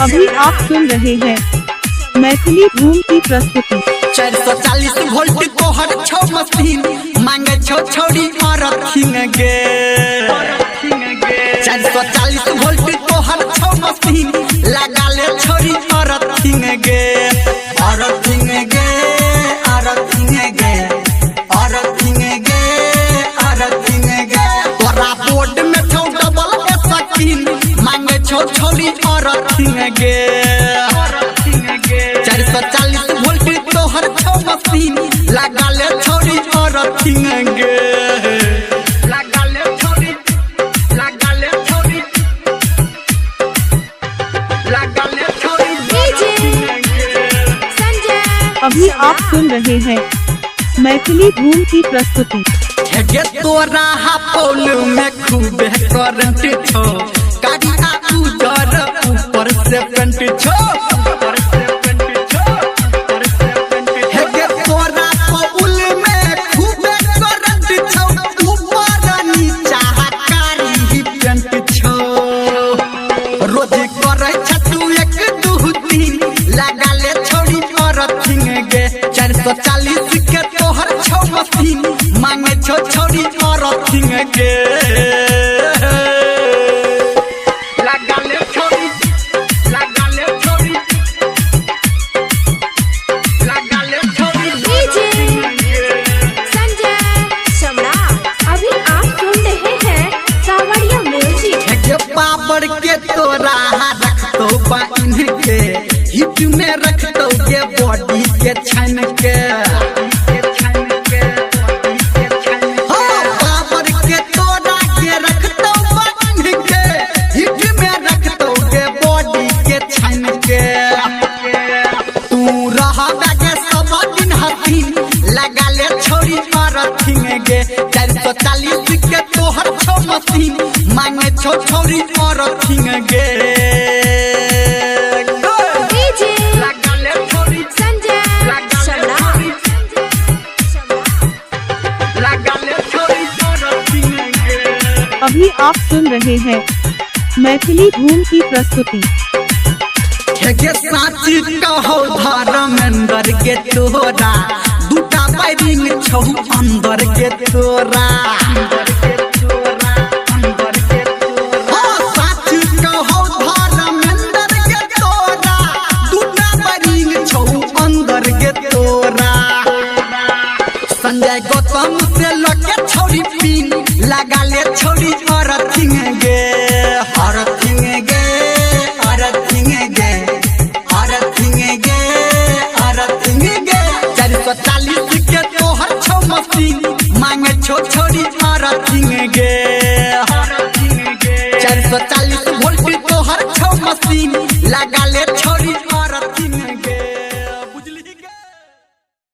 अभी आप सुन रहे हैं मैथिली धूम की प्रस्तुति। 440 वोल्ट तोहर छौ मशीन मांगे छौ छोड़ी औरत गे 440 वोल्ट तोहर छौ मशीन लगा ले छोड़ी औरत गे औरत गे औरत गे औरत गे औरत गे तोरा बोर्ड में छौ डबल स्क्रीन मांगे छौ छोड़ी औरत गे 440 वोल्ट तोहर छौ मशीन लगा ले छोड़ी औरत गे लगा ले छोड़ी लगा ले छोड़ी लगा ले छोड़ी अभी आप सुन रहे हैं मैथिली धूम की प्रस्तुति। गे तोरा हापोल में खूबे करंट छो काढ़ा उजर ऊपर से पेंट छो लगा ले छोड़ी औरत गे 440 के तोहर छौ मशीन मांगे छौ छोड़ी औरत गे लगा ले छोड़ी लगा ले छोड़ी लगा ले छोड़ी संजय सम्राट। अभी आप सुन रहे हैं कावड़िया म्यूजिक। के पापड़ के तोरा रखतो बाइन के हिट में रखतो के बॉडी के छन के पापड़ के तोरा के रखतो बाइन के हिट में रखतो के बॉडी के छन के तू रहा के सब दिन हसीन लगा ले छोड़ी औरत गे 440 के तोहर छौ मशीन मांगे छौ छोड़ी औरत गे अभी आप सुन रहे हैं मैथिली धूम की प्रस्तुति। गे साची कहो धर्मेंद्र के तोरा दूटा बैरिंग छौ अंदर के तोरा साची कहो धर्मेंद्र के तोरा दूटा बैरिंग छौ अंदर के तोरा संजय गौतम से लगे छोड़ी पीन लगा ले छोड़ी औरत गे